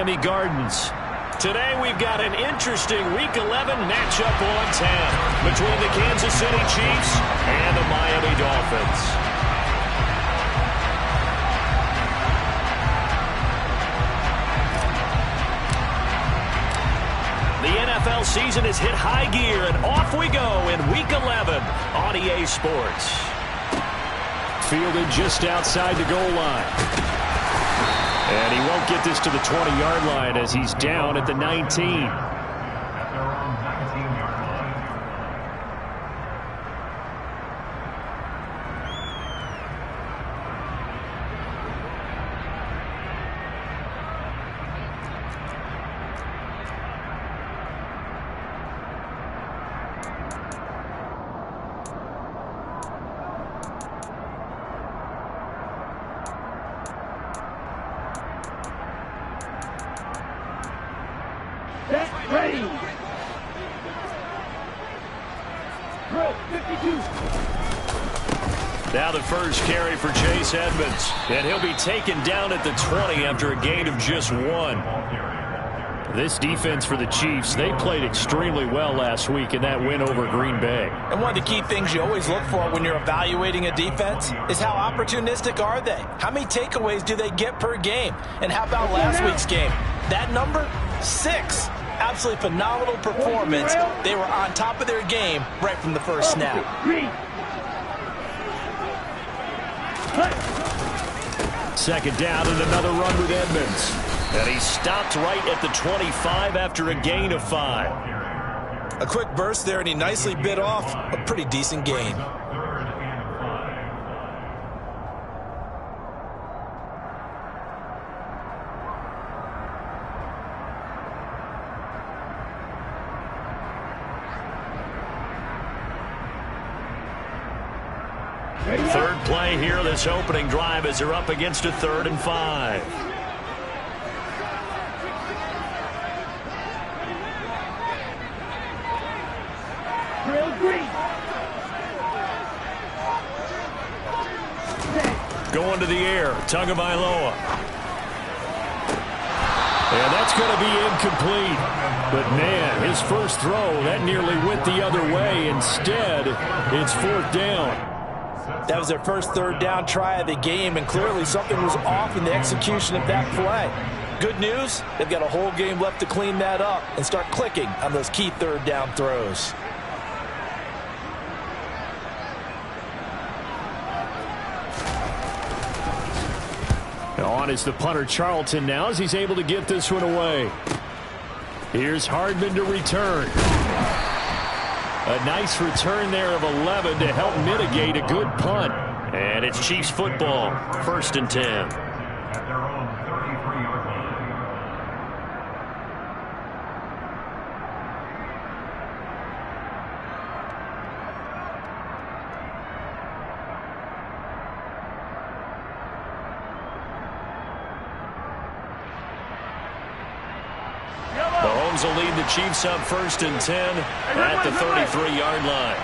Miami Gardens. Today we've got an interesting Week 11 matchup on 10 between the Kansas City Chiefs and the Miami Dolphins. The NFL season has hit high gear, and off we go in Week 11 on EA Sports. Fielded just outside the goal line. And he won't get this to the 20-yard line as he's down at the 19. Ready. Drill 52. Now the first carry for Chase Edmonds. And he'll be taken down at the 20 after a gain of just 1. This defense for the Chiefs, they played extremely well last week in that win over Green Bay. And one of the key things you always look for when you're evaluating a defense is how opportunistic are they? How many takeaways do they get per game? And how about last week's game? That number? 6. Absolutely phenomenal performance. They were on top of their game right from the first snap. Second down and another run with Edmonds. And he stopped right at the 25 after a gain of 5. A quick burst there, and he nicely bit off a pretty decent gain. Third play here, this opening drive, as they're up against a 3rd and 5. Going to the air, Tagovailoa. And that's going to be incomplete. But, man, his first throw, that nearly went the other way. Instead, it's 4th down. That was their first 3rd down try of the game, and clearly something was off in the execution of that play. Good news, they've got a whole game left to clean that up and start clicking on those key 3rd down throws. On is the punter Charlton now as he's able to get this one away. Here's Hardman to return. A nice return there of 11 to help mitigate a good punt. And it's Chiefs football, 1st and 10. Mahomes will lead the Chiefs up 1st and 10 at the 33-yard line.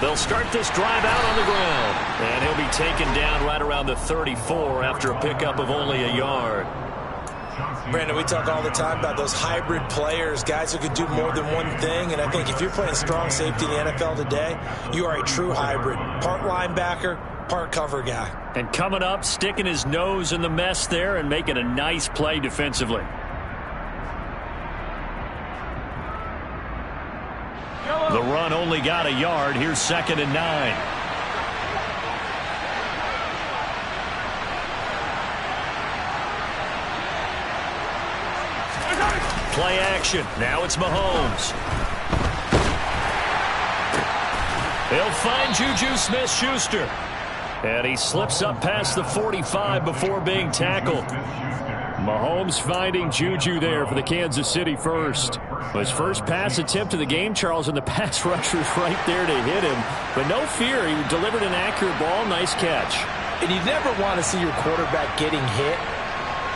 They'll start this drive out on the ground, and he'll be taken down right around the 34 after a pickup of only a yard. Brandon, we talk all the time about those hybrid players, guys who could do more than one thing, and I think if you're playing strong safety in the NFL today, you are a true hybrid. Part linebacker, part cover guy. And coming up, sticking his nose in the mess there and making a nice play defensively. The run only got a yard. Here's 2nd and 9. Play action. Now it's Mahomes. He'll find Juju Smith-Schuster. And he slips up past the 45 before being tackled. Mahomes finding Juju there for the Kansas City first. His first pass attempt of the game, Charles, and the pass rusher's right there to hit him. But no fear, he delivered an accurate ball. Nice catch. And you never want to see your quarterback getting hit.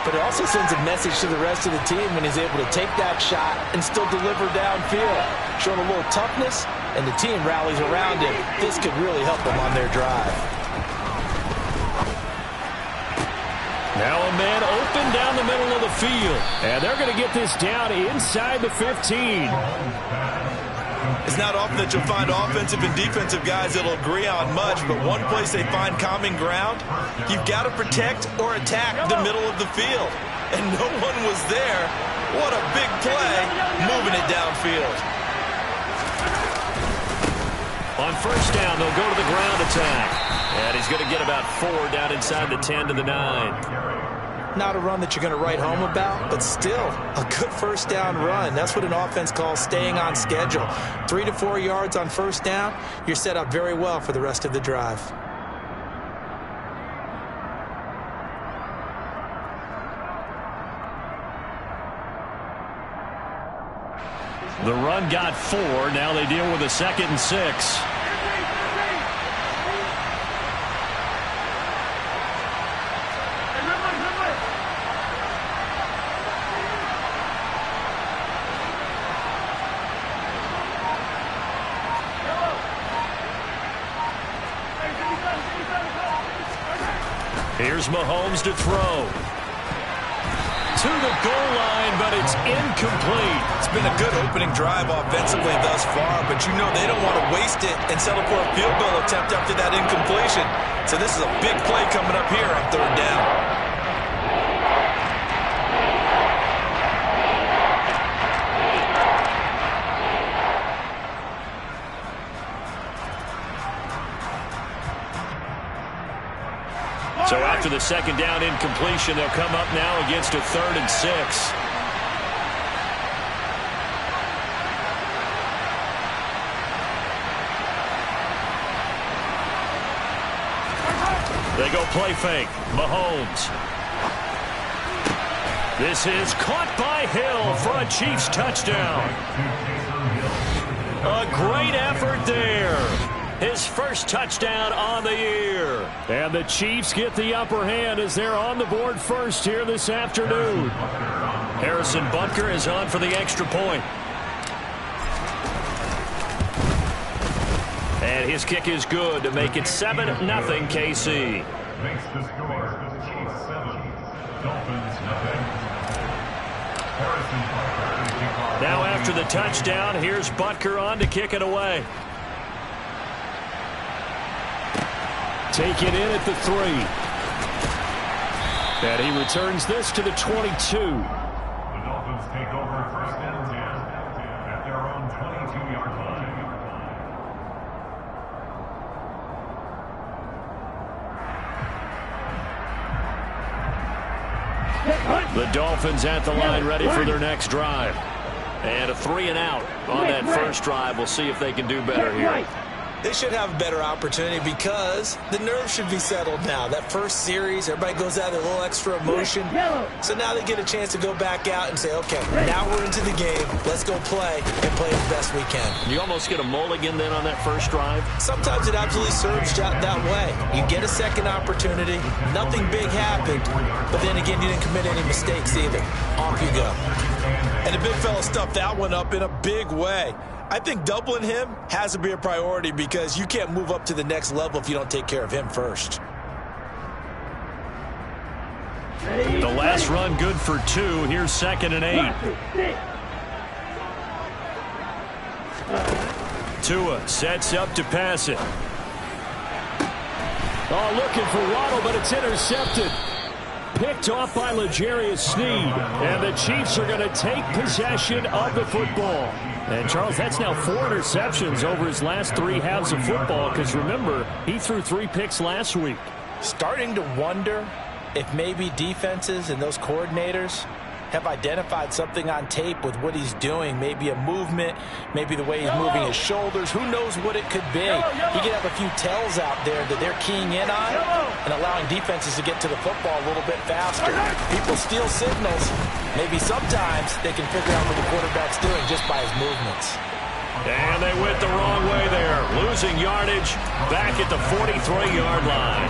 But it also sends a message to the rest of the team when he's able to take that shot and still deliver downfield. Showing a little toughness, and the team rallies around him. This could really help them on their drive. Now a man open down the middle of the field. And they're going to get this down inside the 15. It's not often that you'll find offensive and defensive guys that'll agree on much, but one place they find common ground, you've got to protect or attack the middle of the field. And no one was there. What a big play, moving it downfield. On first down, they'll go to the ground attack. And he's going to get about 4 down inside the 10 to the 9. Not a run that you're going to write home about, but still a good first down run. That's what an offense calls staying on schedule. 3 to 4 yards on first down, you're set up very well for the rest of the drive. The run got 4. Now they deal with a 2nd and 6. Here's Mahomes to throw. To the goal line, but it's incomplete. It's been a good opening drive offensively thus far, but you know they don't want to waste it and settle for a field goal attempt after that incompletion. So this is a big play coming up here on 3rd down. So after the 2nd down incompletion, they'll come up now against a 3rd and 6. They go play fake. Mahomes. This is caught by Hill for a Chiefs touchdown. A great effort there. His first touchdown on the year. And the Chiefs get the upper hand as they're on the board first here this afternoon. Harrison Butker is on for the extra point. And his kick is good to make it 7-0 KC. Makes the score Chiefs 7, Dolphins nothing. Harrison Butker. Now after the touchdown, here's Butker on to kick it away. Take it in at the 3. And he returns this to the 22. The Dolphins take over 1st and 10 at their own 22-yard line. The Dolphins at the line ready for their next drive. And a 3 and out on that first drive. We'll see if they can do better here. They should have a better opportunity because the nerves should be settled now. That first series, everybody goes out with a little extra emotion. So now they get a chance to go back out and say, okay, now we're into the game. Let's go play and play the best we can. You almost get a mulligan then on that first drive? Sometimes it absolutely serves that way. You get a second opportunity. Nothing big happened. But then again, you didn't commit any mistakes either. Off you go. And the big fella stuffed that one up in a big way. I think doubling him has to be a priority because you can't move up to the next level if you don't take care of him first. The last run good for 2. Here's 2nd and 8. Tua sets up to pass it. Oh, looking for Waddle, but it's intercepted. Picked off by L'Jarius Sneed. And the Chiefs are going to take possession of the football. And, Charles, that's now 4 interceptions over his last 3 halves of football because, remember, he threw 3 picks last week. Starting to wonder if maybe defenses and those coordinators have identified something on tape with what he's doing. Maybe a movement, maybe the way he's moving his shoulders. Who knows what it could be? He could have a few tells out there that they're keying in on and allowing defenses to get to the football a little bit faster. People steal signals. Maybe sometimes they can figure out what the quarterback's doing just by his movements. And they went the wrong way there. Losing yardage back at the 43-yard line.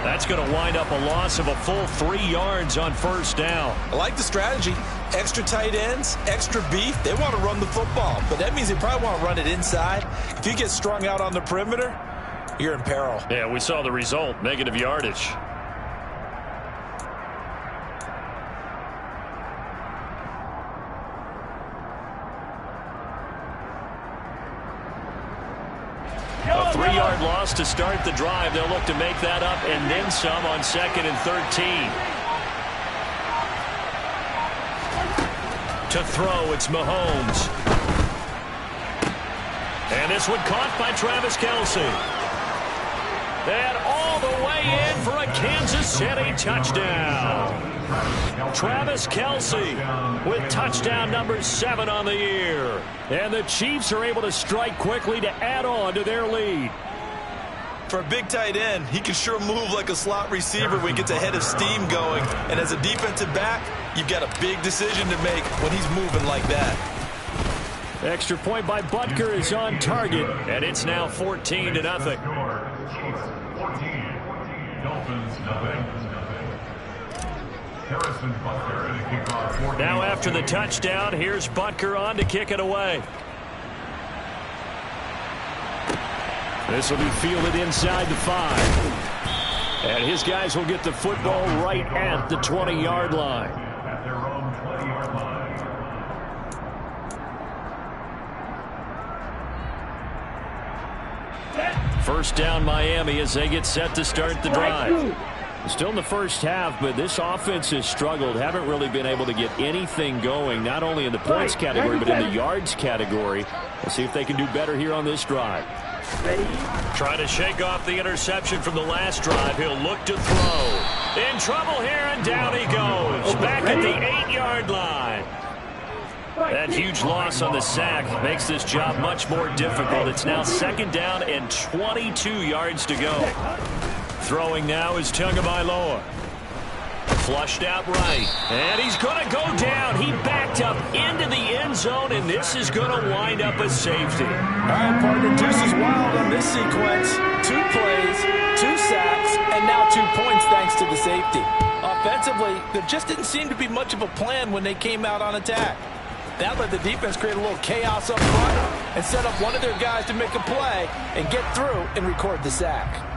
That's going to wind up a loss of a full 3 yards on first down. I like the strategy. Extra tight ends, extra beef. They want to run the football, but that means they probably want to run it inside. If you get strung out on the perimeter, you're in peril. Yeah, we saw the result, negative yardage. 3-yard loss to start the drive. They'll look to make that up and then some on 2nd and 13. To throw, it's Mahomes. And this one caught by Travis Kelce. And all the way in for a Kansas City touchdown. Travis Kelce with touchdown number 7 on the year. And the Chiefs are able to strike quickly to add on to their lead. For a big tight end, he can sure move like a slot receiver when he gets a head of steam going. And as a defensive back, you've got a big decision to make when he's moving like that. Extra point by Butker is on target, and it's now 14-0. Now after the touchdown, here's Butker on to kick it away. This will be fielded inside the 5. And his guys will get the football right at the 20-yard line. At their own 20-yard line. First down Miami as they get set to start the drive. Still in the first half, but this offense has struggled. Haven't really been able to get anything going, not only in the points category, but in the yards category. We'll see if they can do better here on this drive. Trying to shake off the interception from the last drive. He'll look to throw. In trouble here, and down he goes. Back at the 8-yard line. That huge loss on the sack makes this job much more difficult. It's now 2nd down and 22 yards to go. Throwing now is Tagovailoa. Flushed out right. And he's going to go down. He backed up into the end zone, and this is going to wind up a safety. All right, partner, deuce is wild on this sequence. 2 plays, 2 sacks, and now 2 points thanks to the safety. Offensively, there just didn't seem to be much of a plan when they came out on attack. That let the defense create a little chaos up front and set up one of their guys to make a play and get through and record the sack.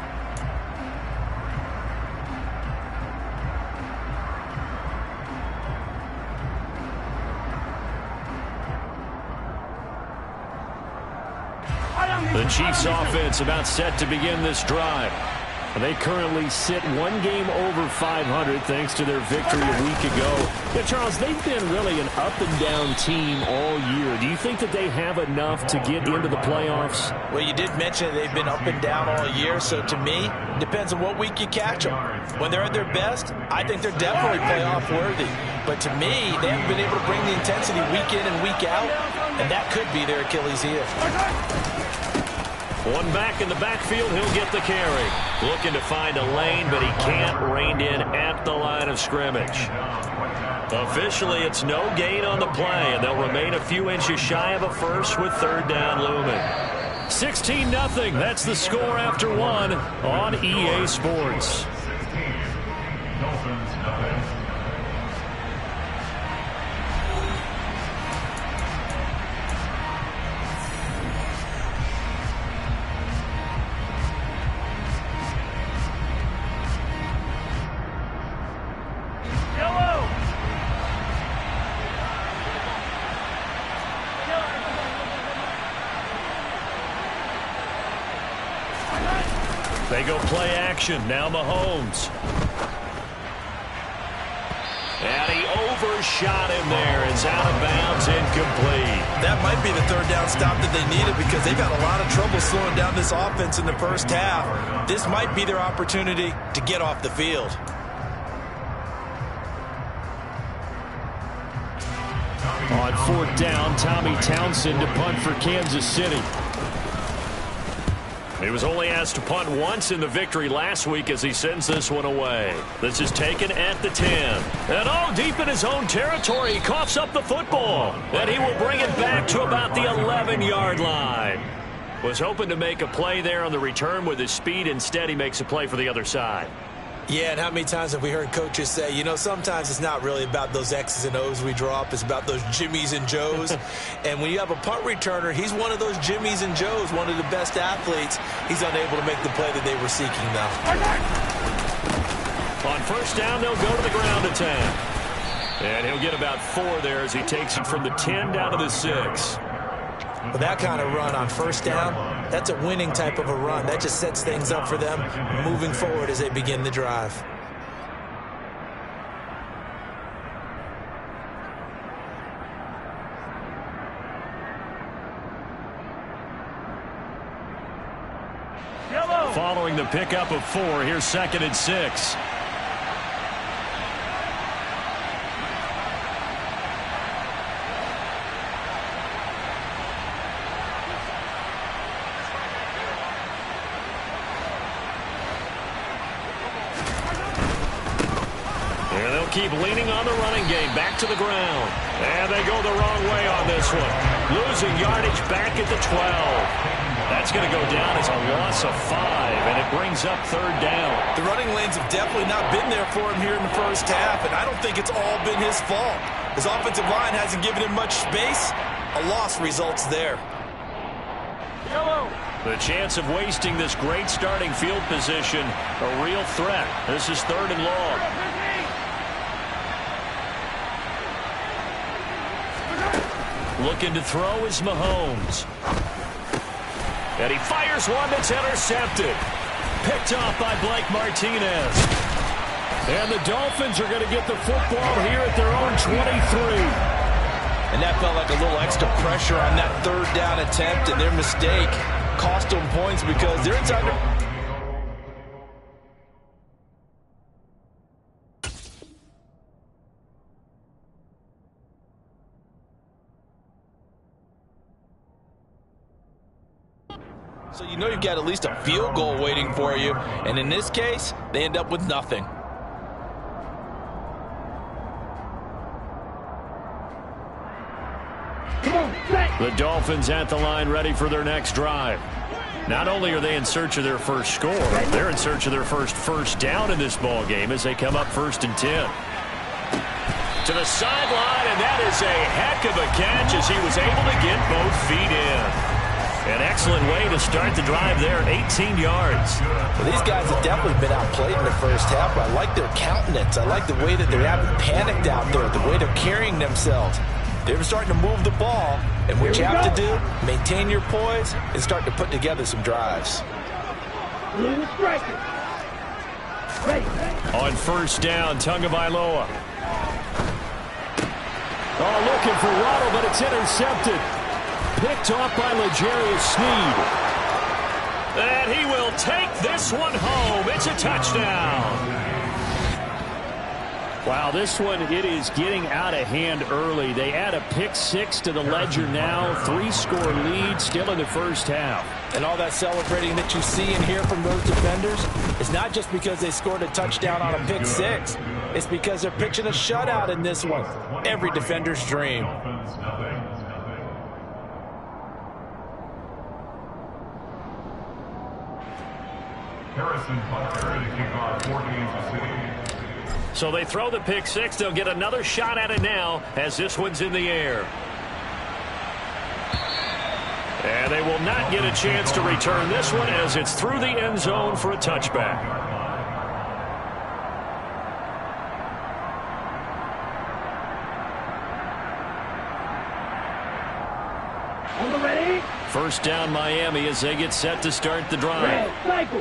The Chiefs offense about set to begin this drive. They currently sit 1 game over 500 thanks to their victory a week ago. Yeah, Charles, they've been really an up-and-down team all year. Do you think that they have enough to get into the playoffs? Well, you did mention they've been up and down all year, so to me, it depends on what week you catch them. When they're at their best, I think they're definitely playoff worthy. But to me, they haven't been able to bring the intensity week in and week out, and that could be their Achilles heel. One back in the backfield, he'll get the carry. Looking to find a lane, but he can't. Reined in at the line of scrimmage. Officially, it's no gain on the play, and they'll remain a few inches shy of a first with 3rd down looming. 16-0. That's the score after 1 on EA Sports. They go play action. Now Mahomes. And he overshot him there. It's out of bounds, incomplete. That might be the 3rd down stop that they needed because they've got a lot of trouble slowing down this offense in the first half. This might be their opportunity to get off the field. On 4th down, Tommy Townsend to punt for Kansas City. He was only asked to punt once in the victory last week as he sends this one away. This is taken at the 10. And deep in his own territory, he coughs up the football. And he will bring it back to about the 11-yard line. Was hoping to make a play there on the return with his speed. Instead, he makes a play for the other side. Yeah, and how many times have we heard coaches say, you know, sometimes it's not really about those X's and O's we draw up. It's about those Jimmies and Joes. And when you have a punt returner, he's one of those Jimmies and Joes, one of the best athletes. He's unable to make the play that they were seeking now. On 1st down, they'll go to the ground attack. And he'll get about 4 there as he takes it from the 10 down to the 6. With that kind of run on first down, that's a winning type of a run. That just sets things up for them moving forward as they begin the drive. Following the pickup of 4, here's 2nd and 6. Keep leaning on the running game. Back to the ground. And they go the wrong way on this one. Losing yardage back at the 12. That's going to go down as a loss of 5, and it brings up 3rd down. The running lanes have definitely not been there for him here in the first half, and I don't think it's all been his fault. His offensive line hasn't given him much space. A loss results there. The chance of wasting this great starting field position, a real threat. This is 3rd and long. Looking to throw is Mahomes. And he fires one that's intercepted. Picked off by Blake Martinez. And the Dolphins are going to get the football here at their own 23. And that felt like a little extra pressure on that 3rd down attempt, and their mistake cost them points because they're inside the... So you know you've got at least a field goal waiting for you. And in this case, they end up with nothing. The Dolphins at the line ready for their next drive. Not only are they in search of their first score, they're in search of their first down in this ball game as they come up 1st and 10. To the sideline, and that is a heck of a catch as he was able to get both feet in. An excellent way to start the drive there, 18 yards. Well, these guys have definitely been outplayed in the first half. I like their countenance. I like the way that they haven't panicked out there, the way they're carrying themselves. They're starting to move the ball, and what you have to do, maintain your poise and start to put together some drives. On 1st down, Tagovailoa. Oh, looking for Waddle, but it's intercepted. Picked off by L'Jarius Sneed. And he will take this one home. It's a touchdown. Wow, this one, it is getting out of hand early. They add a pick-6 to the ledger now. 3-score lead still in the first half. And all that celebrating that you see and hear from those defenders is not just because they scored a touchdown on a pick-6. It's because they're pitching a shutout in this one. Every defender's dream. Harrison Butker to kick off for Kansas City. So they throw the pick-6. They'll get another shot at it now as this one's in the air. And they will not get a chance to return this one as it's through the end zone for a touchback. Ready? First down Miami as they get set to start the drive.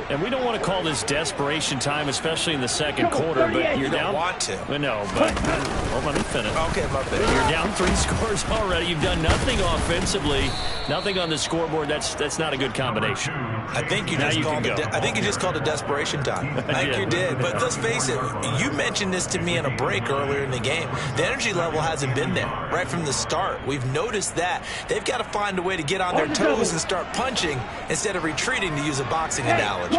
And we don't want to call this desperation time, especially in the second quarter, but you're down. You don't want to. No, but well, let me finish. Okay, my bad. You're down 3 scores already. You've done nothing offensively, nothing on the scoreboard. That's not a good combination. I think you just called it desperation time. I think you did. But let's face it, you mentioned this to me in a break earlier in the game. The energy level hasn't been there right from the start. We've noticed that. They've got to find a way to get on their toes and start punching instead of retreating, to use a boxing analogy.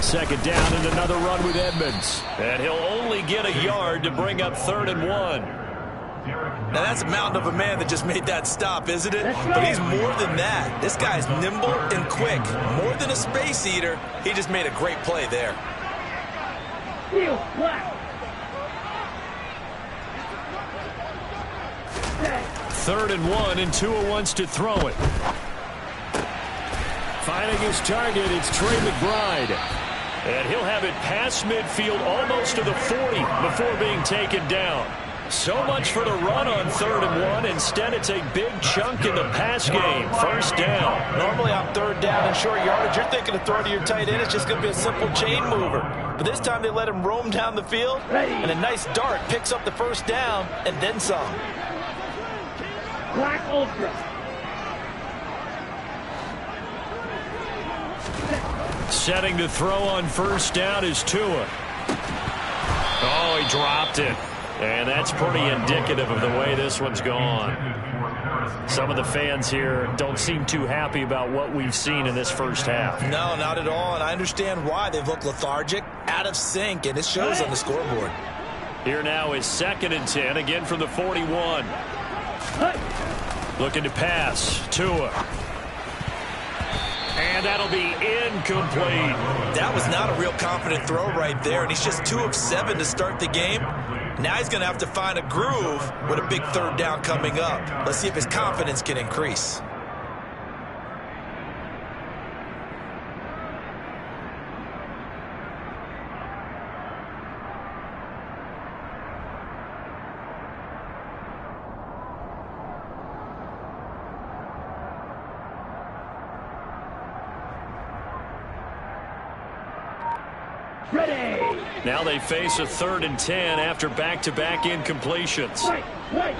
Second down and another run with Edmonds. And he'll only get a yard to bring up 3rd and 1. Now that's a mountain of a man that just made that stop, isn't it? But he's more than that. This guy's nimble and quick. More than a space eater, he just made a great play there. 3rd and 1, and Tua wants to throw it. Finding his target, it's Trey McBride. And he'll have it past midfield, almost to the 40, before being taken down. So much for the run on 3rd and 1. Instead, it's a big chunk in the pass game. First down. Normally on 3rd down and short yardage, you're thinking of throwing to your tight end. It's just going to be a simple chain mover. But this time they let him roam down the field, and a nice dart picks up the first down and then some. Black Ultra. Setting to throw on first down is Tua. Oh, he dropped it. And that's pretty indicative of the way this one's gone. Some of the fans here don't seem too happy about what we've seen in this first half. No, not at all, and I understand why. They've looked lethargic, out of sync, and it shows on the scoreboard. Here now is 2nd and 10, again from the 41. Looking to pass, Tua. And that'll be incomplete. That was not a real confident throw right there, and he's just 2 of 7 to start the game. Now he's going to have to find a groove with a big 3rd down coming up. Let's see if his confidence can increase. Ready. Now they face a 3rd and 10 after back-to-back incompletions. Right.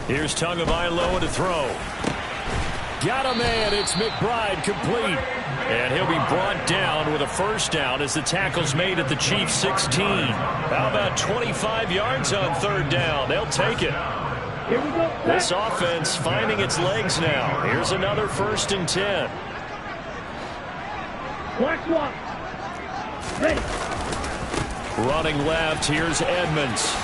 Here's Tagovailoa to throw. Got a man. It's McBride complete. And he'll be brought down with a first down as the tackle's made at the Chiefs' 16. How about 25 yards on 3rd down? They'll take it. Here we go. This offense finding its legs now. Here's another 1st and 10. Black one. Ready. Running left, here's Edmonds.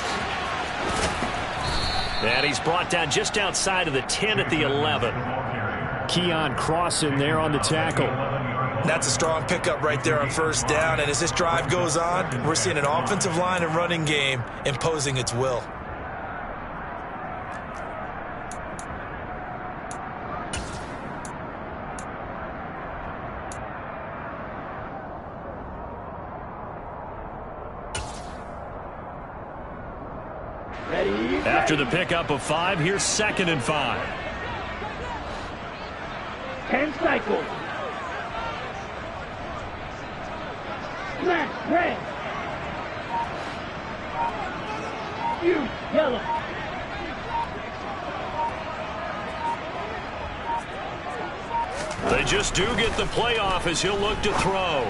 And he's brought down just outside of the 10 at the 11. Keon Cross in there on the tackle. That's a strong pickup right there on first down, and as this drive goes on, we're seeing an offensive line and running game imposing its will. After the pickup of 5, here's 2nd and 5. 10 cycles. Black, red. You, yellow. They just do get the playoff as he'll look to throw.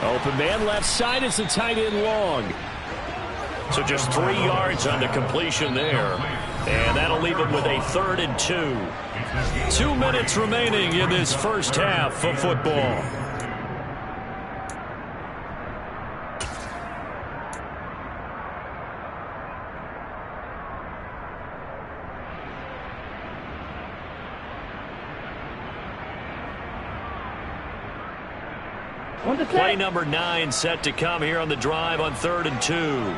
Open man left side is the tight end long. So just 3 yards on the completion there. And that'll leave him with a 3rd and 2. 2 minutes remaining in this first half of football. Play number 9 set to come here on the drive on 3rd and 2.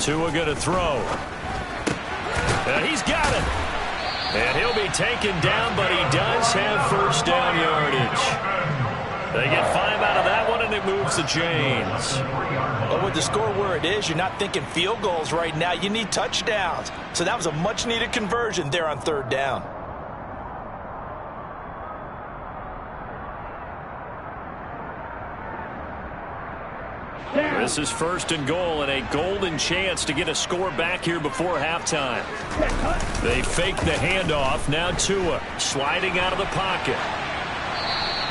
Tua going to throw. And he's got it. And he'll be taken down, but he does have first down yardage. They get 5 out of that one, and it moves the chains. But with the score where it is, you're not thinking field goals right now. You need touchdowns. So that was a much-needed conversion there on 3rd down. This is 1st and goal and a golden chance to get a score back here before halftime. They fake the handoff. Now Tua sliding out of the pocket.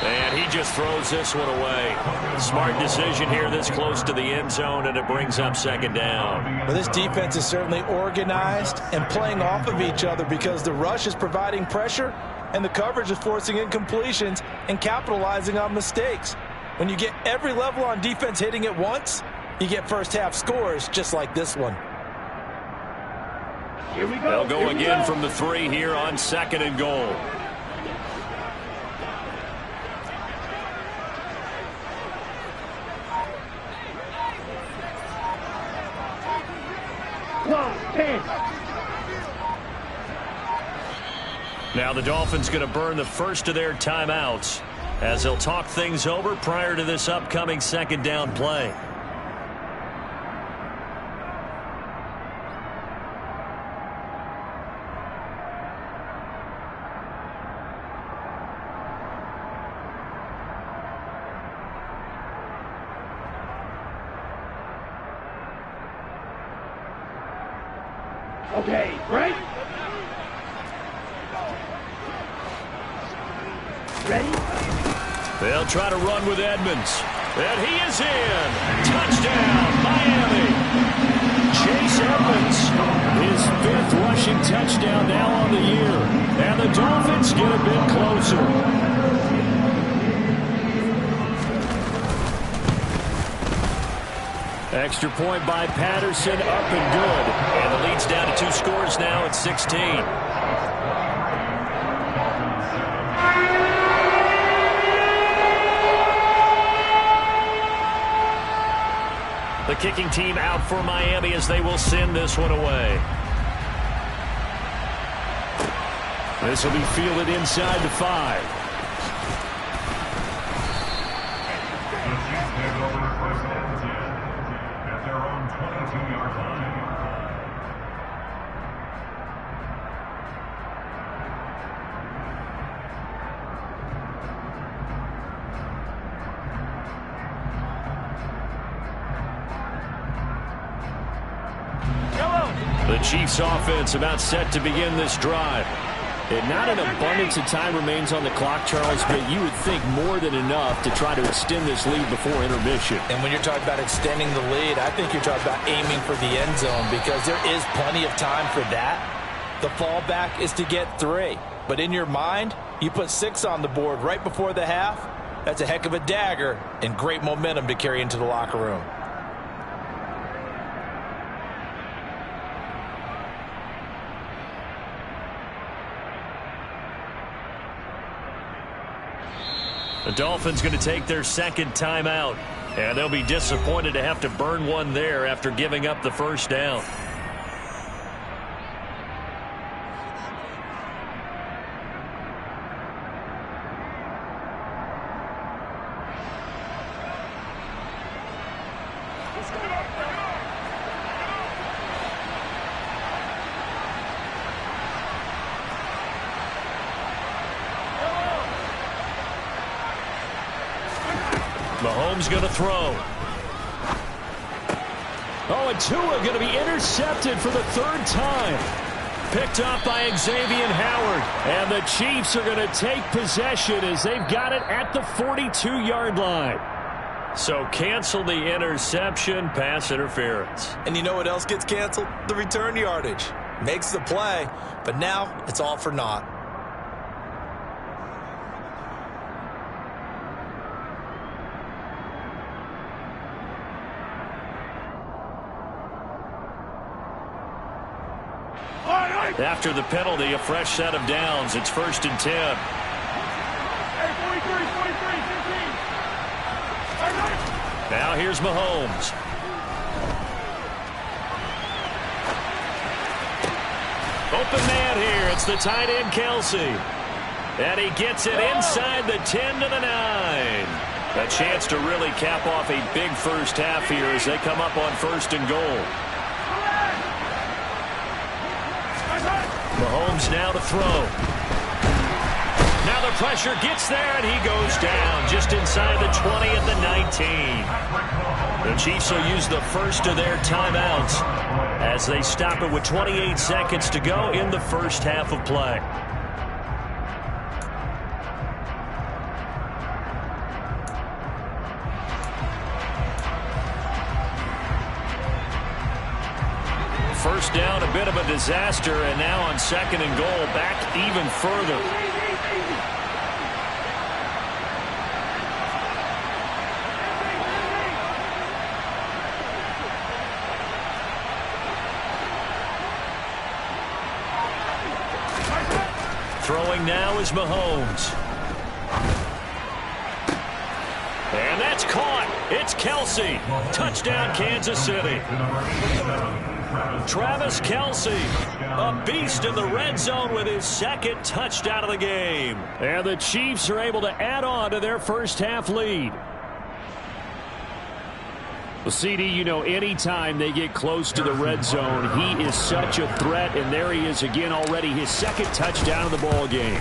And he just throws this one away. Smart decision here this close to the end zone, and it brings up 2nd down. Well, this defense is certainly organized and playing off of each other because the rush is providing pressure and the coverage is forcing incompletions and capitalizing on mistakes. When you get every level on defense hitting at once, you get first half scores just like this one. Here we go. They'll go again from the 3 here on 2nd and goal. Now the Dolphins going to burn the first of their timeouts as they'll talk things over prior to this upcoming second down play. Okay, right? Ready? They'll try to run with Edmonds. And he is in. Touchdown, Miami. Chase Edmonds, his 5th rushing touchdown now on the year. And the Dolphins get a bit closer. Extra point by Patterson, up and good. And the lead's down to 2 scores now at 16. The kicking team out for Miami as they will send this one away. This will be fielded inside the 5. The Chiefs offense about set to begin this drive. And not an abundance of time remains on the clock, Charles, but you would think more than enough to try to extend this lead before intermission. And when you're talking about extending the lead, I think you're talking about aiming for the end zone because there is plenty of time for that. The fallback is to get 3. But in your mind, you put 6 on the board right before the half. That's a heck of a dagger and great momentum to carry into the locker room. The Dolphins going to take their second timeout, and they'll be disappointed to have to burn one there after giving up the first down. Mahomes going to throw. Oh, and Tua going to be intercepted for the 3rd time. Picked up by Xavier Howard. And the Chiefs are going to take possession as they've got it at the 42-yard line. So cancel the interception, pass interference. And you know what else gets canceled? The return yardage. Makes the play, but now it's all for naught. After the penalty, a fresh set of downs. It's 1st and 10. Now here's Mahomes. Open man here. It's the tight end, Kelsey. And he gets it inside the 10 to the 9. A chance to really cap off a big first half here as they come up on 1st and goal. Mahomes now to throw. Now the pressure gets there, and he goes down just inside the 20 at the 19. The Chiefs will use the first of their timeouts as they stop it with 28 seconds to go in the first half of play. First down, a bit of a disaster, and now on 2nd and goal, back even further. Throwing now is Mahomes. And that's caught. It's Kelsey. Touchdown, Kansas City. Travis Kelce, a beast in the red zone with his second touchdown of the game. And the Chiefs are able to add on to their first half lead. Well, CD, you know, anytime they get close to the red zone, he is such a threat, and there he is again already, his second touchdown of the ball game.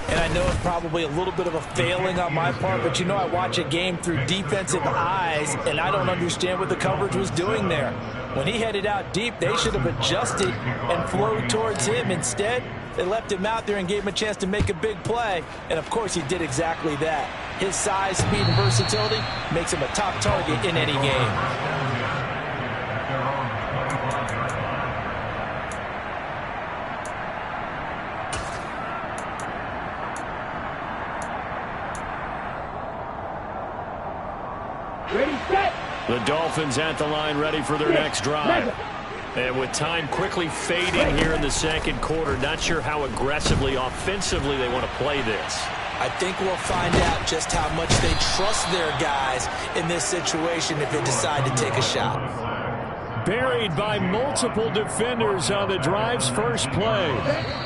And I know it's probably a little bit of a failing on my part, but you know I watch a game through defensive eyes, and I don't understand what the coverage was doing there. When he headed out deep, they should have adjusted and flowed towards him. Instead, they left him out there and gave him a chance to make a big play. And, of course, he did exactly that. His size, speed, and versatility makes him a top target in any game. Ready, set. The Dolphins at the line ready for their next drive. And with time quickly fading here in the second quarter, not sure how aggressively, offensively they want to play this. I think we'll find out just how much they trust their guys in this situation if they decide to take a shot. Buried by multiple defenders on the drive's first play.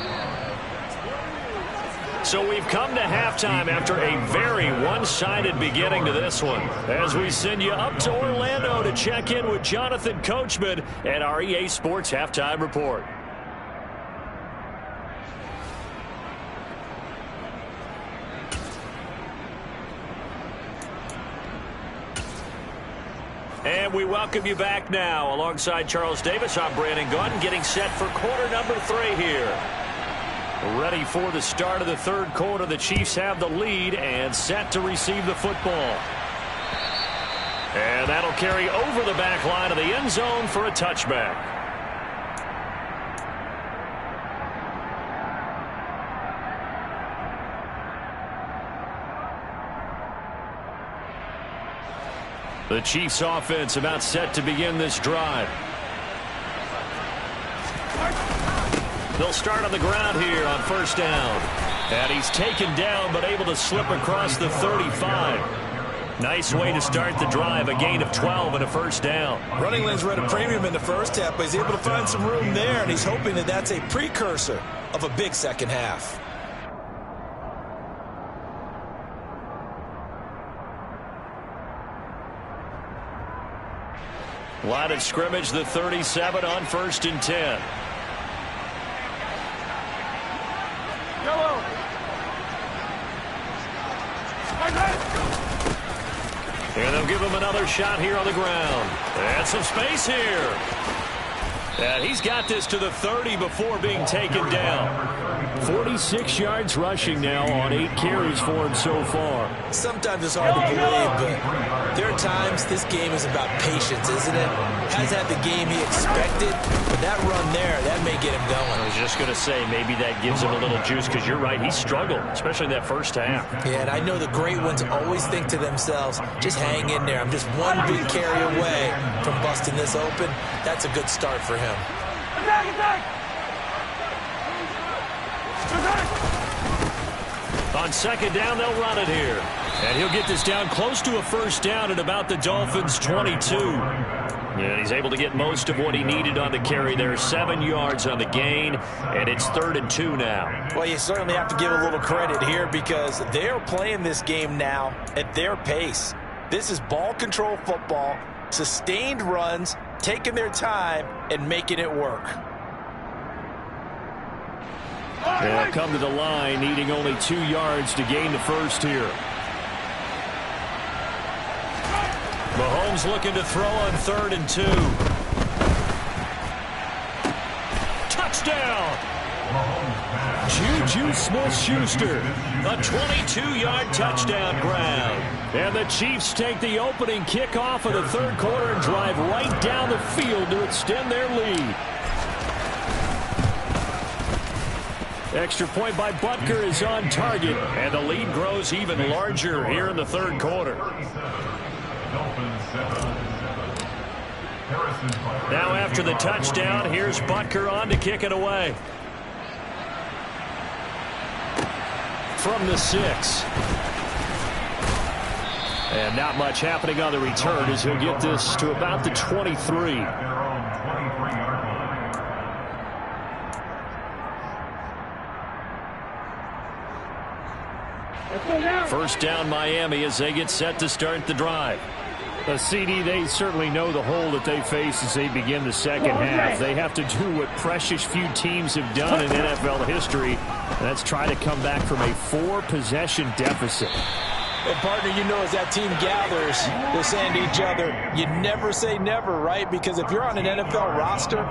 So we've come to halftime after a very one-sided beginning to this one. As we send you up to Orlando to check in with Jonathan Coachman and our EA Sports Halftime Report. And we welcome you back now. Alongside Charles Davis, I'm Brandon Gunn, getting set for quarter number 3 here. Ready for the start of the third quarter. The Chiefs have the lead and set to receive the football. And that'll carry over the back line of the end zone for a touchback. The Chiefs offense about set to begin this drive. They'll start on the ground here on first down. And he's taken down but able to slip across the 35. Nice way to start the drive, a gain of 12 and a first down. Running lanes were at a premium in the first half, but he's able to find some room there, and he's hoping that that's a precursor of a big second half. Line of scrimmage, the 37 on first and 10. And they'll give him another shot here on the ground. And some space here. And he's got this to the 30 before being taken down. 46 yards rushing now on 8 carries for him so far. Sometimes it's hard to believe, but there are times this game is about patience, isn't it? Has had the game he expected, but that run there, that may get him going. I was just going to say, maybe that gives him a little juice, because you're right, he struggled, especially in that first half. Yeah, and I know the great ones always think to themselves, just hang in there. I'm just one big carry away from busting this open. That's a good start for him. Attack, attack! On second down, they'll run it here. And he'll get this down close to a first down at about the Dolphins' 22. And he's able to get most of what he needed on the carry there. 7 yards on the gain, and it's 3rd and 2 now. Well, you certainly have to give a little credit here because they're playing this game now at their pace. This is ball control football, sustained runs, taking their time, and making it work. They'll come to the line, needing only 2 yards to gain the first here. Mahomes looking to throw on 3rd and 2. Touchdown! Juju Smith-Schuster, a 22-yard touchdown grab. And the Chiefs take the opening kickoff of the third quarter and drive right down the field to extend their lead. Extra point by Butker is on target, and the lead grows even larger here in the third quarter. Now after the touchdown, here's Butker on to kick it away. From the 6. And not much happening on the return as he'll get this to about the 23. Their own 23-yard line. First down Miami as they get set to start the drive. A CD, they certainly know the hole that they face as they begin the second half. They have to do what precious few teams have done in NFL history, and that's try to come back from a 4-possession deficit. And partner, you know, as that team gathers, they're saying to each other, you never say never, right? Because if you're on an NFL roster,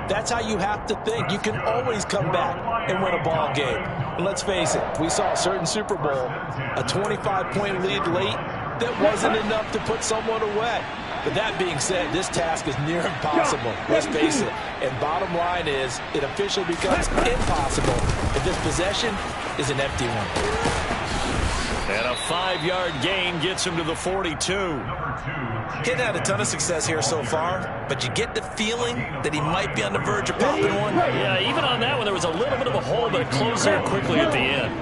that's how you have to think. You can always come back and win a ball game. And let's face it, we saw a certain Super Bowl, a 25-point lead late, that wasn't enough to put someone away. But that being said, this task is near impossible. Let's face it. And bottom line is, it officially becomes impossible if this possession is an empty one. And a 5-yard gain gets him to the 42. He's had a ton of success here so far, but you get the feeling that he might be on the verge of popping one. Yeah, even on that one, there was a little bit of a hole, but it closed there quickly at the end.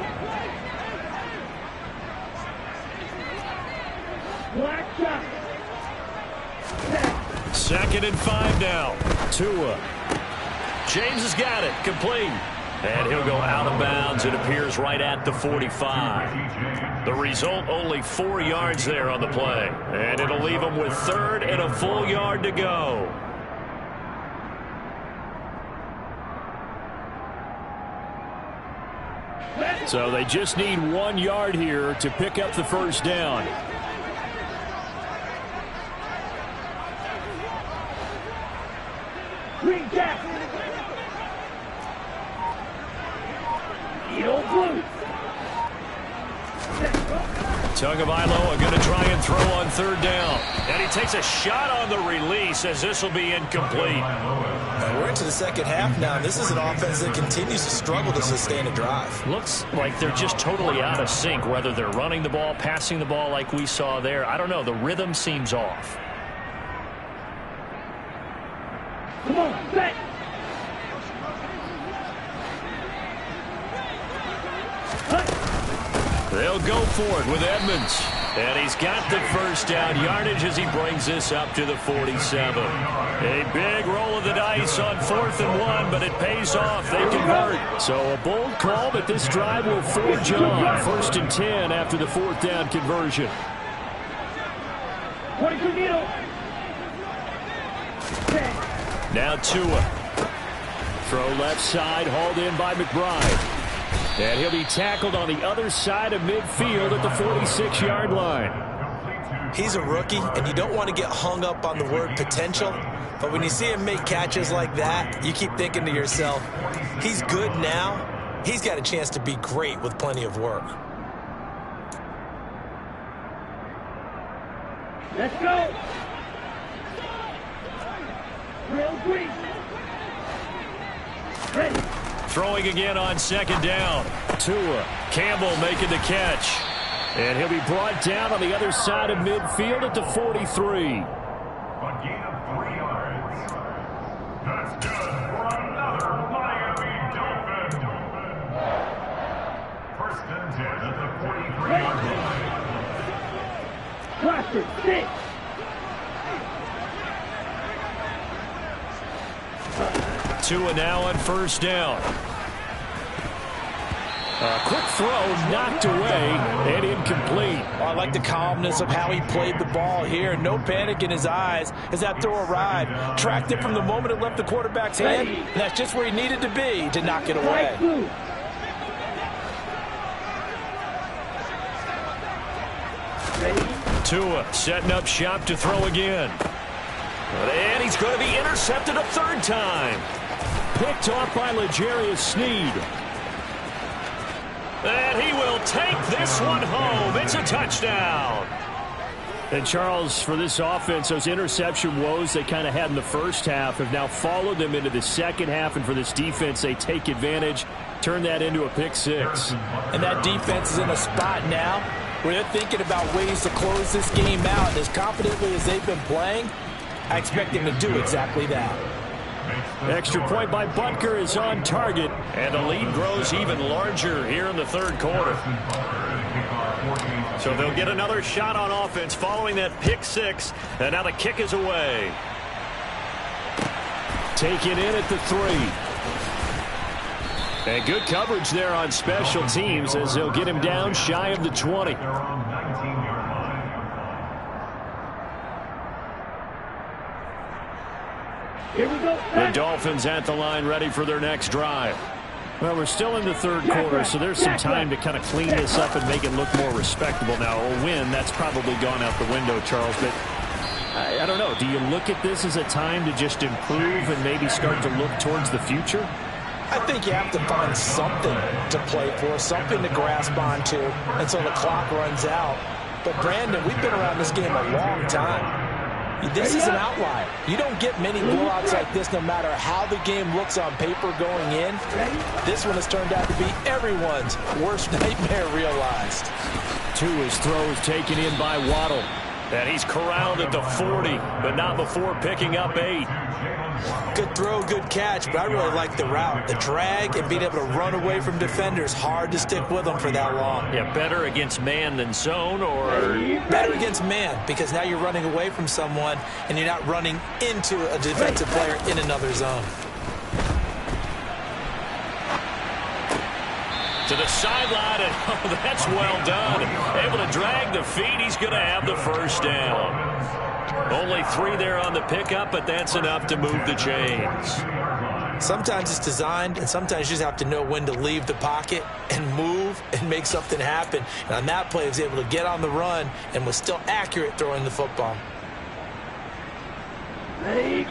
Second and 5 now. Tua. James has got it. Complete. And he'll go out of bounds. It appears right at the 45. The result, only 4 yards there on the play. And it'll leave him with 3rd and a full yard to go. So they just need 1 yard here to pick up the first down. Green Jack. Eagle Blue. Tagovailoa going to try and throw on 3rd down. And he takes a shot on the release as this will be incomplete. We're into the second half now. This is an offense that continues to struggle to sustain a drive. Looks like they're just totally out of sync, whether they're running the ball, passing the ball like we saw there. I don't know. The rhythm seems off. Come on, set. They'll go for it with Edmonds. And he's got the first down yardage as he brings this up to the 47. A big roll of the dice on 4th and 1, but it pays off. They convert. So a bold call, but this drive will forge on. 1st and 10 after the 4th down conversion. 22 needle. Now Tua. Throw left side, hauled in by McBride. And he'll be tackled on the other side of midfield at the 46-yard line. He's a rookie, and you don't want to get hung up on the word potential. But when you see him make catches like that, you keep thinking to yourself, he's good now. He's got a chance to be great with plenty of work. Let's go. Real green. Ready. Throwing again on 2nd down. Tua. Campbell making the catch. And he'll be brought down on the other side of midfield at the 43. A gain of 3 yards. That's good for another Miami Dolphin. 1st and 10 at the 43-yard line. Cluster, 6. Tua now on 1st down. A quick throw knocked away and incomplete. Oh, I like the calmness of how he played the ball here. No panic in his eyes as that throw arrived. Tracked it from the moment it left the quarterback's hand. And that's just where he needed to be to knock it away. Tua setting up shop to throw again. And he's going to be intercepted a 3rd time. Picked off by L'Jarius Sneed. And he will take this one home. It's a touchdown. And Charles, for this offense, those interception woes they kind of had in the first half have now followed them into the second half. And for this defense, they take advantage, turn that into a pick 6. And that defense is in a spot now where they're thinking about ways to close this game out. As confidently as they've been playing, I expect them to do exactly that. Extra point by Butker is on target, and the lead grows even larger here in the 3rd quarter. So they'll get another shot on offense following that pick six. And now the kick is away. Taken in at the 3. And good coverage there on special teams as they'll get him down shy of the 20. Here we go. The Dolphins at the line ready for their next drive. Well, we're still in the third quarter, so there's some time to kind of clean this up and make it look more respectable. Now, a win, that's probably gone out the window, Charles, but I don't know. Do you look at this as a time to just improve and maybe start to look towards the future? I think you have to find something to play for, something to grasp onto until the clock runs out. But, Brandon, we've been around this game a long time. This is an outlier. You don't get many blowouts like this no matter how the game looks on paper going in. This one has turned out to be everyone's worst nightmare realized. 2 is throws taken in by Waddle. And he's corralled at the 40, but not before picking up 8. Good throw, good catch, but I really like the route. The drag and being able to run away from defenders, hard to stick with them for that long. Yeah, better against man than zone, or? Better against man, because now you're running away from someone and you're not running into a defensive player in another zone. To the sideline, and oh, that's well done. Able to drag the feet. He's going to have the first down. Only 3 there on the pickup, but that's enough to move the chains. Sometimes it's designed, and sometimes you just have to know when to leave the pocket and move and make something happen. And on that play, he was able to get on the run and was still accurate throwing the football. Ready.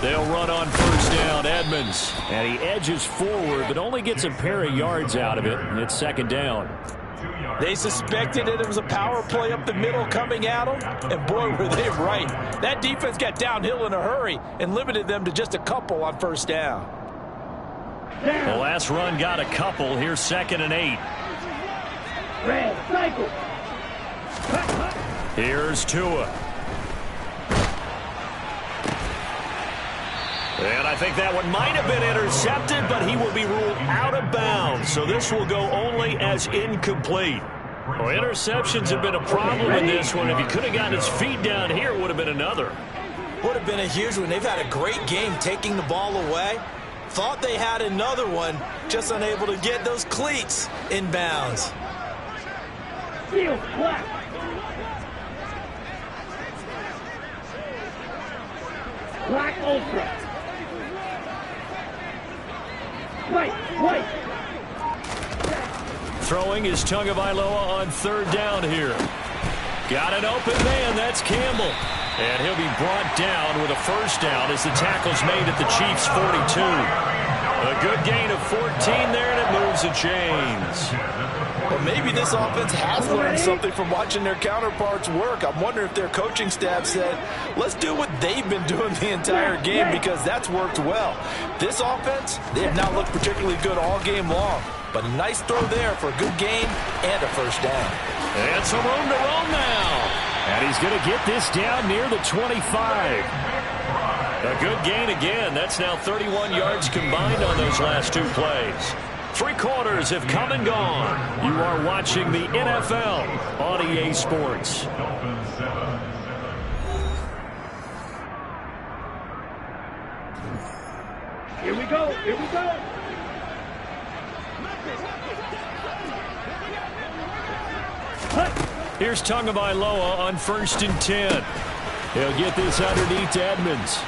They'll run on first down, Edmonds. And he edges forward, but only gets a pair of yards out of it. And it's second down. They suspected it was a power play up the middle coming at them, and boy, were they right. That defense got downhill in a hurry and limited them to just a couple on first down. The last run got a couple. Here's 2nd and 8. Red cycle. Here's Tua. And I think that one might have been intercepted, but he will be ruled out of bounds. So this will go only as incomplete. Well, interceptions have been a problem in this one. If he could have gotten his feet down here, it would have been another. Would have been a huge one. They've had a great game taking the ball away. Thought they had another one, just unable to get those cleats in bounds. Field flat. Black ultra. White. Throwing is Tagovailoa on third down here. Got an open man. That's Campbell. And he'll be brought down with a first down as the tackle's made at the Chiefs' 42. A good gain of 14 there, and it moves the chains. Well, maybe this offense has learned something from watching their counterparts work. I'm wondering if their coaching staff said, let's do what they've been doing the entire game, because that's worked well. This offense, they have not looked particularly good all game long. But a nice throw there for a good gain and a first down. And some room to roam now. And he's going to get this down near the 25. A good gain again. That's now 31 yards combined on those last 2 plays. 3 quarters have come and gone. You are watching the NFL on EA Sports. Here we go. Here's Tagovailoa on 1st and 10. He'll get this underneath to Edmonds.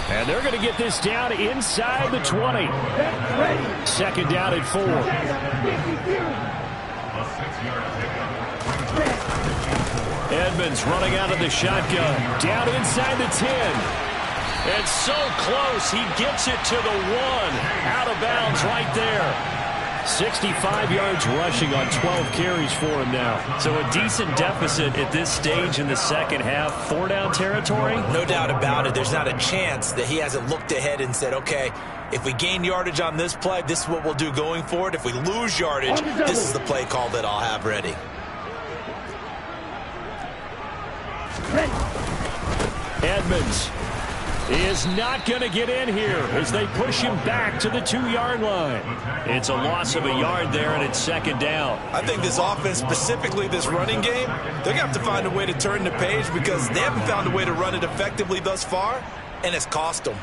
And they're going to get this down inside the 20. 2nd down at 4. Edmonds running out of the shotgun. Down inside the 10. And so close, he gets it to the 1. Out of bounds right there. 65 yards rushing on 12 carries for him now. So a decent deficit at this stage in the second half. 4-down territory? No doubt about it. There's not a chance that he hasn't looked ahead and said, okay, if we gain yardage on this play, this is what we'll do going forward. If we lose yardage, this is the play call that I'll have ready. Edmonds is not going to get in here as they push him back to the 2-yard line. It's a loss of a yard there, and it's second down. I think this offense, specifically this running game, they're going to have to find a way to turn the page because they haven't found a way to run it effectively thus far, and it's cost them.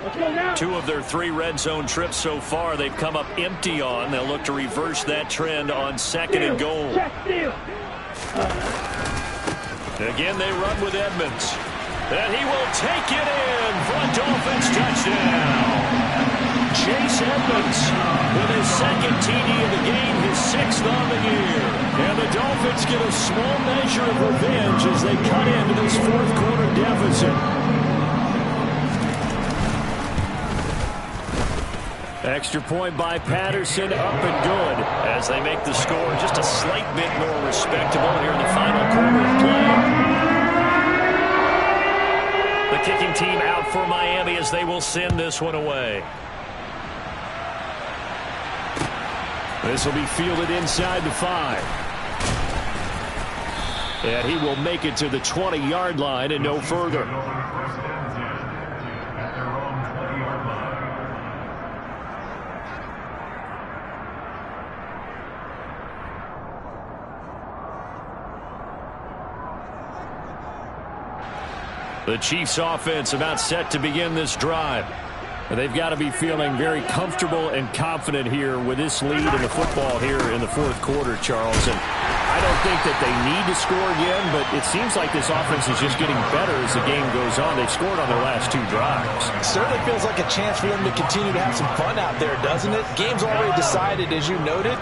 Let's go now. 2 of their 3 red zone trips so far they've come up empty on. They'll look to reverse that trend on second and goal. Check, steal. Again, they run with Edmonds. And he will take it in for a Dolphins touchdown. Chase Edmonds with his second TD of the game, his 6th on the year. And the Dolphins get a small measure of revenge as they cut into this 4th quarter deficit. Extra point by Patterson, up and good as they make the score just a slight bit more respectable here in the final quarter of play. The kicking team out for Miami as they will send this one away. This will be fielded inside the 5. And he will make it to the 20-yard line and no further. The Chiefs offense about set to begin this drive. They've got to be feeling very comfortable and confident here with this lead in the football here in the 4th quarter, Charles. And I don't think that they need to score again, but it seems like this offense is just getting better as the game goes on. They've scored on their last 2 drives. It certainly feels like a chance for them to continue to have some fun out there, doesn't it? Game's already decided, as you noted,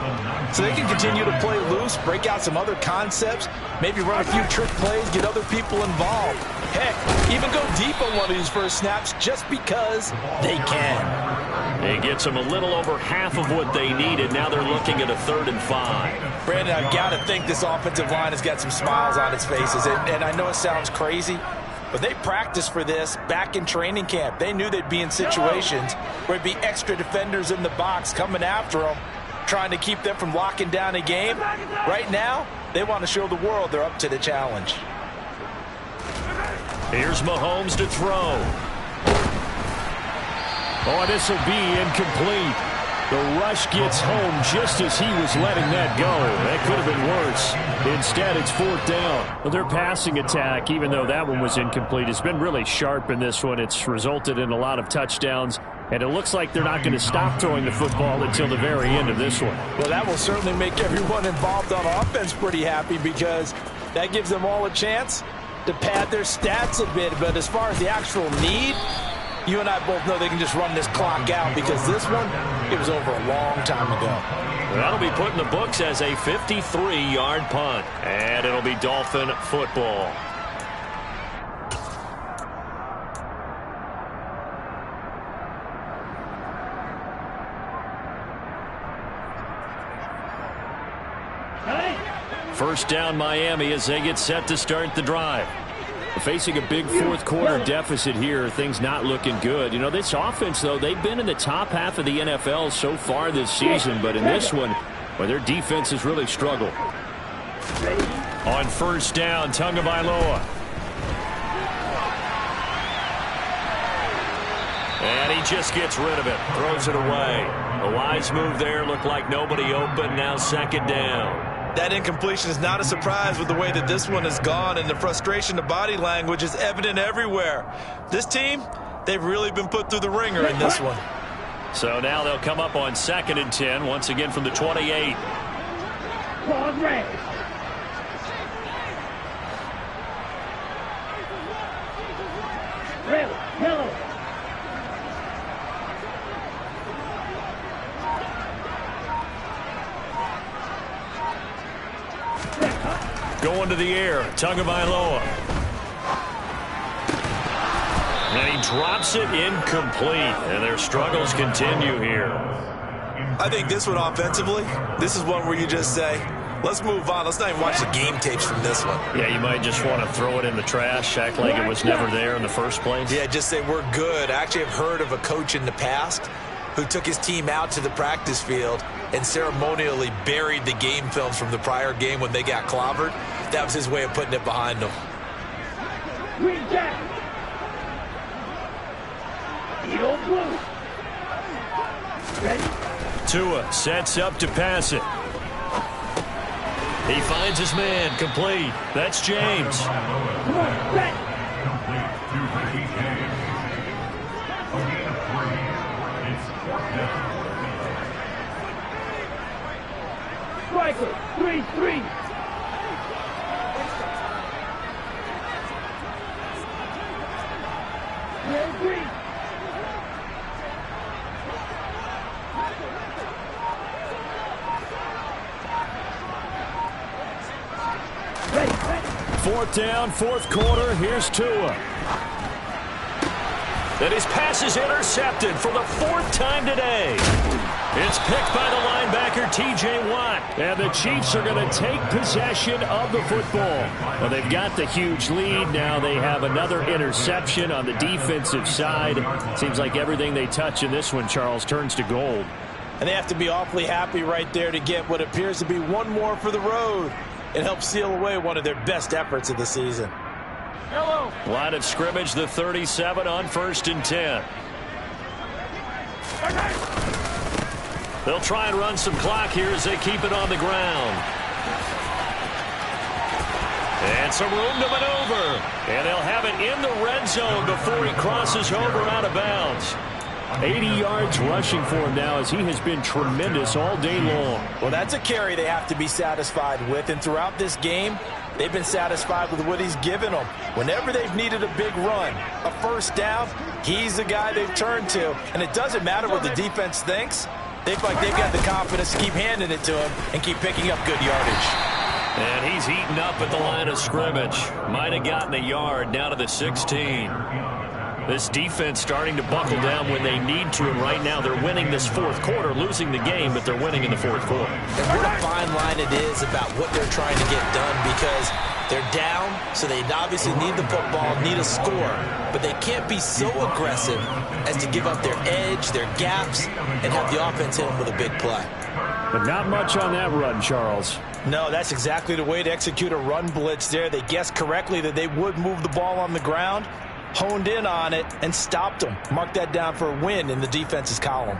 so they can continue to play loose, break out some other concepts, maybe run a few trick plays, get other people involved. Heck, even go deep on one of these first snaps just because they can. It gets them a little over half of what they needed. Now they're looking at a 3rd and 5. Brandon, I've got to think this offensive line has got some smiles on its faces. And I know it sounds crazy, but they practiced for this back in training camp. They knew they'd be in situations where it'd be extra defenders in the box coming after them, trying to keep them from locking down a game. Right now, they want to show the world they're up to the challenge. Here's Mahomes to throw. Oh, this will be incomplete. The rush gets home just as he was letting that go. That could have been worse. Instead, it's 4th down. Well, their passing attack, even though that one was incomplete, has been really sharp in this one. It's resulted in a lot of touchdowns, and it looks like they're not going to stop throwing the football until the very end of this one. Well, that will certainly make everyone involved on offense pretty happy because that gives them all a chance to pad their stats a bit. But as far as the actual need, you and I both know they can just run this clock out because this one, it was over a long time ago. That'll be put in the books as a 53-yard punt, and it'll be Dolphin football. First down Miami as they get set to start the drive. Facing a big 4th quarter deficit here, things not looking good. You know, this offense, though, they've been in the top half of the NFL so far this season, but in this one, well, their defense has really struggled. On first down, Tagovailoa. And he just gets rid of it, throws it away. A wise move there, looked like nobody open, now 2nd down. That incompletion is not a surprise with the way that this one has gone, and the frustration, the body language is evident everywhere. This team, they've really been put through the ringer in this one. So now they'll come up on 2nd and 10, once again from the 28. Pause red. Red, yellow. Going to the air, Tagovailoa. And he drops it incomplete, and their struggles continue here. I think this one offensively, this is one where you just say, let's move on. Let's not even watch the game tapes from this one. Yeah, you might just want to throw it in the trash, act like it was never there in the first place. Yeah, just say we're good. I actually have heard of a coach in the past who took his team out to the practice field and ceremonially buried the game films from the prior game when they got clobbered. That was his way of putting it behind them. Green jack. Eagle blue. Ready? Tua sets up to pass it. He finds his man, complete. That's James. Come on, set. Complete to TJ. A gain of 3. It's 4th down. Striker, 3-3. Red green. Ready, ready. 4th down, 4th quarter. Here's Tua. And his pass is intercepted for the 4th time today. It's picked by the linebacker, T.J. Watt. And the Chiefs are going to take possession of the football. Well, they've got the huge lead. Now they have another interception on the defensive side. Seems like everything they touch in this one, Charles, turns to gold. And they have to be awfully happy right there to get what appears to be one more for the road. It helps seal away one of their best efforts of the season. Hello. Line of scrimmage, the 37 on 1st and 10. They'll try and run some clock here as they keep it on the ground. And some room to maneuver. And they'll have it in the red zone before he crosses over out of bounds. 80 yards rushing for him now as he has been tremendous all day long. Well, that's a carry they have to be satisfied with. And throughout this game, they've been satisfied with what he's given them. Whenever they've needed a big run, a 1st down, he's the guy they've turned to. And it doesn't matter what the defense thinks. They feel like they've got the confidence to keep handing it to him and keep picking up good yardage. And he's eaten up at the line of scrimmage. Might have gotten a yard down to the 16. This defense starting to buckle down when they need to, and right now they're winning this 4th quarter, losing the game, but they're winning in the 4th quarter. And what a fine line it is about what they're trying to get done, because they're down, so they obviously need the football, need a score, but they can't be so aggressive as to give up their edge, their gaps, and have the offense hit them with a big play. But not much on that run, Charles. No, that's exactly the way to execute a run blitz there. They guessed correctly that they would move the ball on the ground, honed in on it, and stopped them. Mark that down for a win in the defense's column.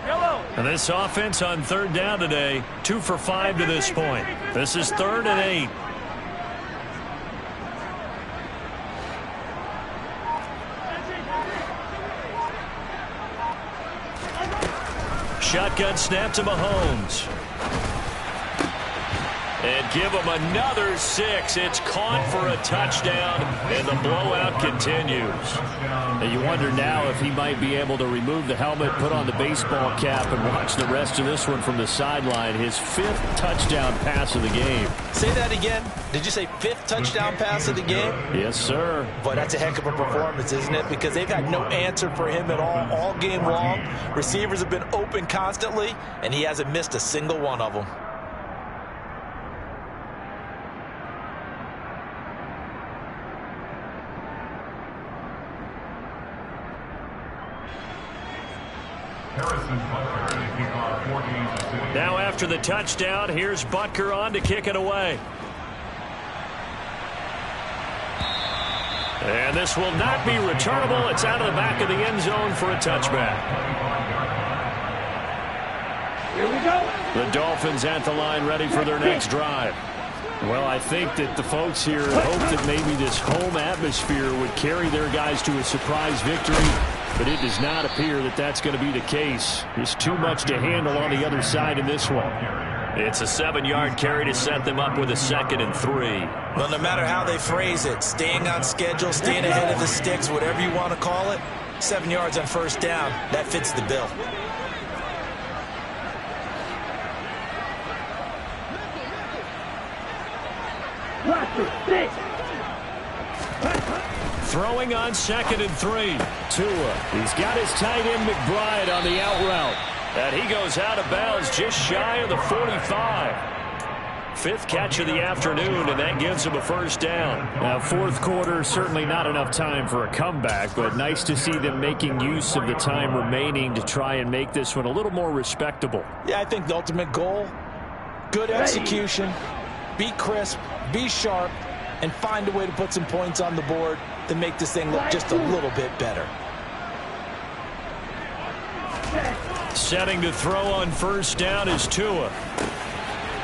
Hello. And this offense on 3rd down today, 2 for 5 to this point. This is 3rd and 8. Shotgun snap to Mahomes. And give him another 6. It's caught for a touchdown, and the blowout continues. And you wonder now if he might be able to remove the helmet, put on the baseball cap, and watch the rest of this one from the sideline. His 5th touchdown pass of the game. Say that again. Did you say 5th touchdown pass of the game? Yes, sir. Boy, that's a heck of a performance, isn't it? Because they've had no answer for him at all game long. Receivers have been open constantly, and he hasn't missed a single one of them. Now after the touchdown, here's Butker on to kick it away. And this will not be returnable. It's out of the back of the end zone for a touchback. Here we go. The Dolphins at the line ready for their next drive. Well, I think that the folks here hope that maybe this home atmosphere would carry their guys to a surprise victory, but it does not appear that that's going to be the case. There's too much to handle on the other side in this one. It's a 7-yard carry to set them up with a 2nd and 3. Well, no matter how they phrase it, staying on schedule, staying ahead of the sticks, whatever you want to call it, 7 yards on 1st down, that fits the bill. Throwing on 2nd and 3. Tua. He's got his tight end McBride on the out route. And he goes out of bounds just shy of the 45. 5th catch of the afternoon, and that gives him a 1st down. Now, 4th quarter, certainly not enough time for a comeback, but nice to see them making use of the time remaining to try and make this one a little more respectable. Yeah, I think the ultimate goal, good execution, be crisp, be sharp, and find a way to put some points on the board to make this thing look just a little bit better. Setting to throw on first down is Tua.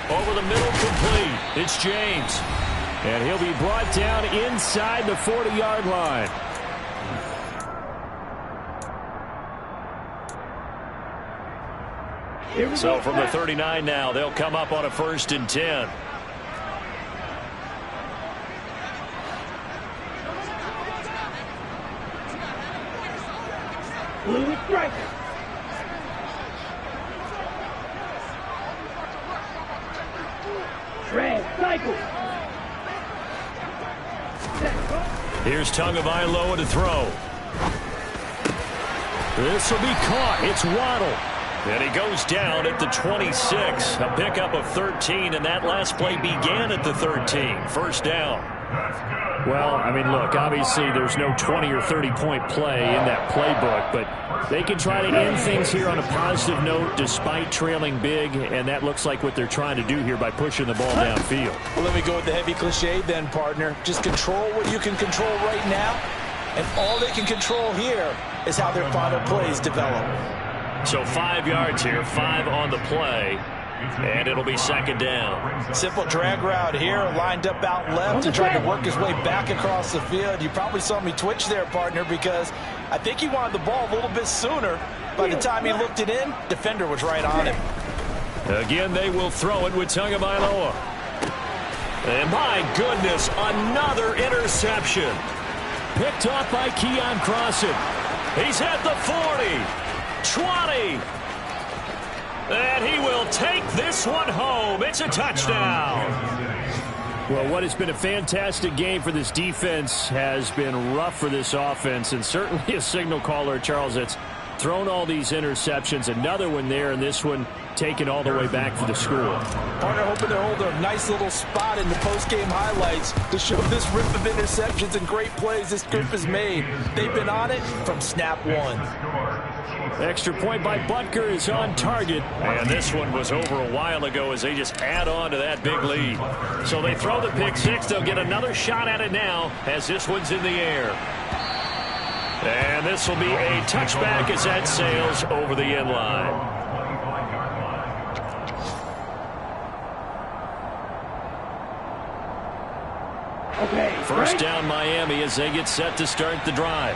Over the middle, complete. It's James. And he'll be brought down inside the 40-yard line. So from the 39 now, they'll come up on a 1st and 10. Blue strike. Red cycle. Here's Tagovailoa to throw. This will be caught. It's Waddle. And he goes down at the 26. A pickup of 13, and that last play began at the 13. First down. Well, I mean, look, obviously there's no 20 or 30-point play in that playbook, but they can try to end things here on a positive note despite trailing big, and that looks like what they're trying to do here by pushing the ball downfield. Well, let me go with the heavy cliche then, partner. Just control what you can control right now, and all they can control here is how their final plays develop. So 5 yards here, 5 on the play, and it'll be 2nd down. Simple drag route here, lined up out left and trying to work his way back across the field. You probably saw me twitch there, partner, because I think he wanted the ball a little bit sooner. By the time he looked it in, defender was right on him. Again, they will throw it with Tagovailoa. And my goodness, another interception. Picked off by Keon Crossan. He's at the 40. 20. And he will take this one home. It's a touchdown. Well, what has been a fantastic game for this defense has been rough for this offense, and certainly a signal caller, Charles, that's thrown all these interceptions. Another one there, and this one taken all the way back for the score. Partner hoping they're holding a nice little spot in the post-game highlights to show this rip of interceptions and great plays this group has made. They've been on it from snap one. Extra point by Butker is on target. And this one was over a while ago as they just add on to that big lead. So they throw the pick six. They'll get another shot at it now as this one's in the air. And this will be a touchback as that sails over the end line. Okay, First down Miami as they get set to start the drive.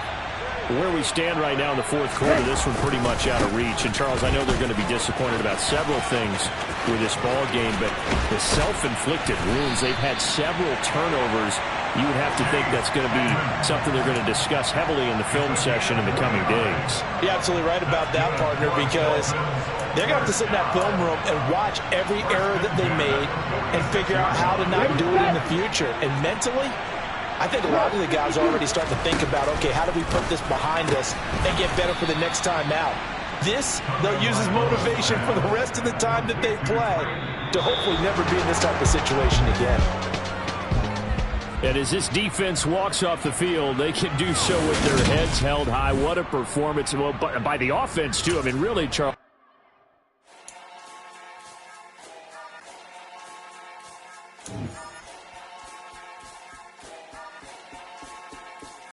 Where we stand right now in the 4th quarter, this one pretty much out of reach. And, Charles, I know they're going to be disappointed about several things with this ball game, but the self-inflicted wounds, they've had several turnovers. You would have to think that's going to be something they're going to discuss heavily in the film session in the coming days. You're absolutely right about that, partner, because they're going to have to sit in that film room and watch every error that they made and figure out how to not do it in the future. And mentally, I think a lot of the guys are already starting to think about, okay, how do we put this behind us and get better for the next time out? This, they'll use as motivation for the rest of the time that they play to hopefully never be in this type of situation again. And as this defense walks off the field, they can do so with their heads held high. What a performance. Well, by the offense, too. I mean, really, Charles.